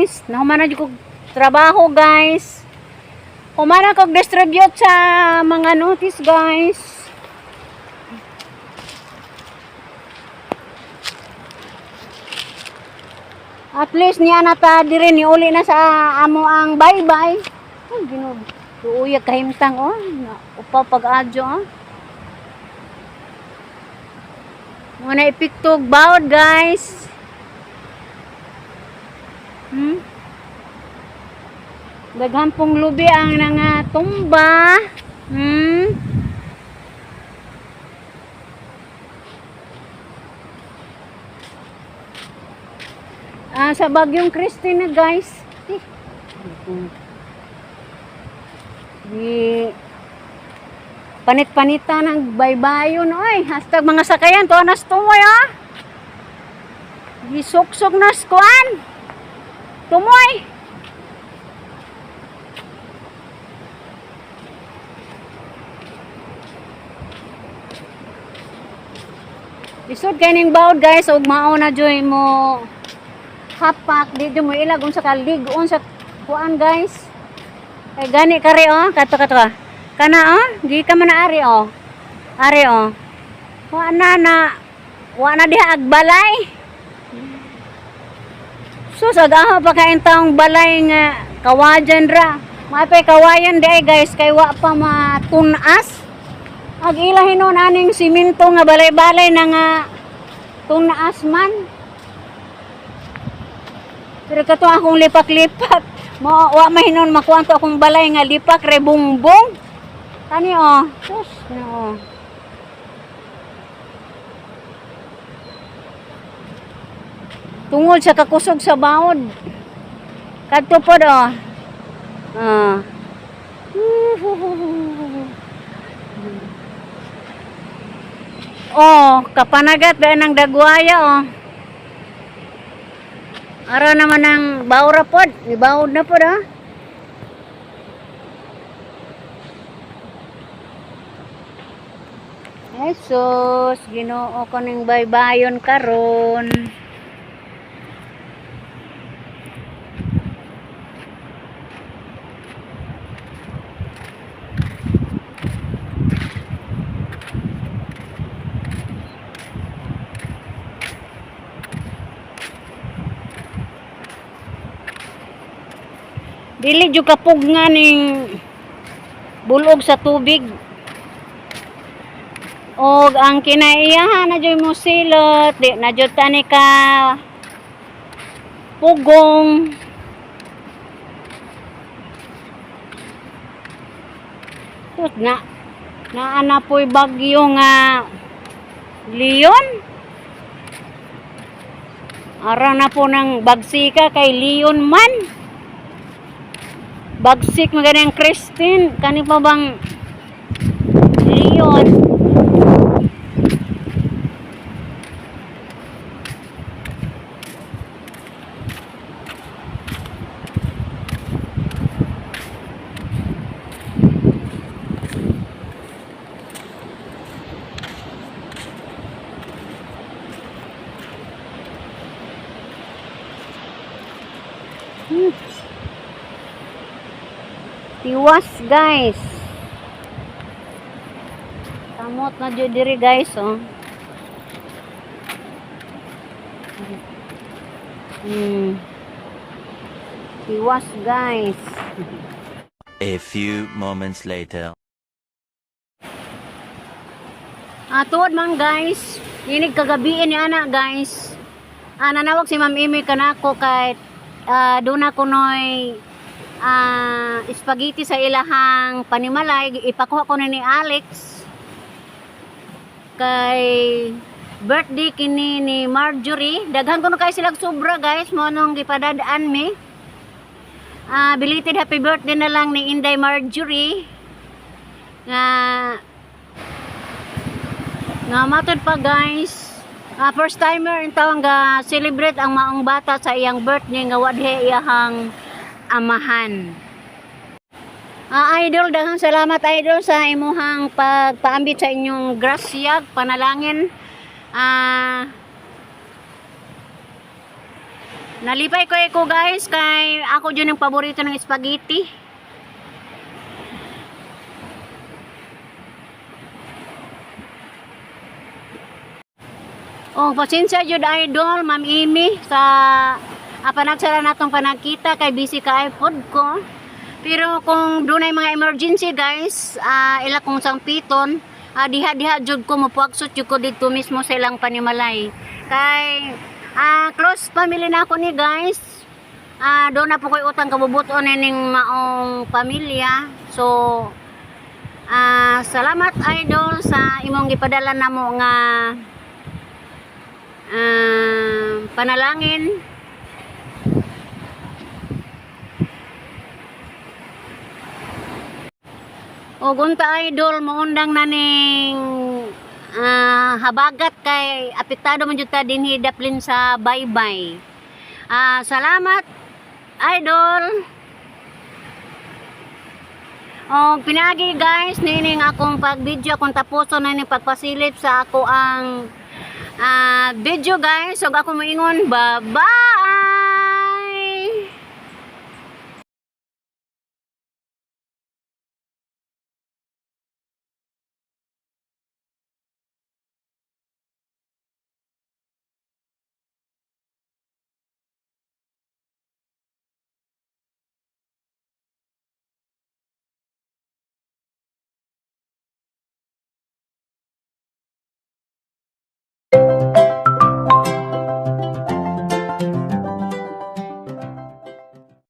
guys. Nahuman na ko trabaho guys. Humana kog distribute sa mga notice guys. At least niya nata diri ni uli na sa amo ang bye-bye. Ay Ginoo. Tuuyag kahimtang oh. Upaw pag-adyo oh. Muna ipiktog bawd guys. Daghampong lubi ang nangatumba. Sa Bagyong Christine na guys. Di panit-panita ng baybayon oy. Hashtag mga sakayan to anas tumoy ah. Di sok-sok na skuan. Tumoy. Lisod kaning bawd guys ug mao na joy mo hapak di mo ilag unsa ka ligon sa kuan guys. Kay gani kare oh kato kana oh di ka man ari oh. Ari oh. Wa na diha agbalay. Sus agaho pa kain taong balay nga kawajan ra. Mapay kawayan di ay guys kay wa pa matunas. Ag ilahin nun aning simento nga balay-balay na nga tunaas man. Pero kato akong lipak-lipak. Wa mahinon makuha to akong balay nga lipak rebungbong. Kani oh. Sus no. Tungod sa kakusog sa bawod. Kadto pod oh. Oh, kapanagat ba ng dagwaya oh. Ara naman ng bawra pod, ibawod na pod ah. Jesus, Ginoo ko ning baybayon karon. Dili jud kapug nga ning bulog sa tubig. Og ang kinaiyahan na jud mo silot, di na jud tani ka pugong. Sus na po'y bagyo nga Leon. Ara na po ng bagsika kay Leon man. Bagsik maganing Christine kani pa bang Leon. Tiwas guys. Kamot na jud diri guys oh. Tiwas guys. A few moments later. Tuod man guys, inig kagabi ni ana guys. Nanawag si Ma'am Amy kanako kay doon ako noy spaghetti sa ilahang panimalay ipakuha ko ni Alex kay birthday kini ni Marjorie. Daghan ko na kay sila sobra guys mo nung gipadadaan mi. Belated happy birthday na lang ni Inday Marjorie nga matod pa guys. First timer in tawang ga celebrate ang maong bata sa iyang birthday nga wadhe iyahang amahan. Idol, daghang salamat idol sa imuhang pagpaambit sa inyong grasyag, panalangin. Nalipay ko guys kay ako dyan yung paborito ng spaghetti. Oh, pasensya jud idol, Ma'am Amy sa panagsara natong panagkita kay busy ka iPod ko. Pero kung dunay mga emergency guys, ila kong sangpiton, diha-diha jud ko mopuagsot jud ko dito mismo sa ilang panimalay. Kay close family na ako ni guys. Doon na po ko'y utang kabubuton ning maong pamilya. So salamat idol sa imong gipadala namo nga panalangin. O gunta idol maundang na ning habagat kay apektado man jud ta dinhi daplin sa baybay. Salamat idol. O pinagi guys nining akong pag-video akong tapuson na ning pagpasilip sa ako ang video guys. So ako moingon bye bye.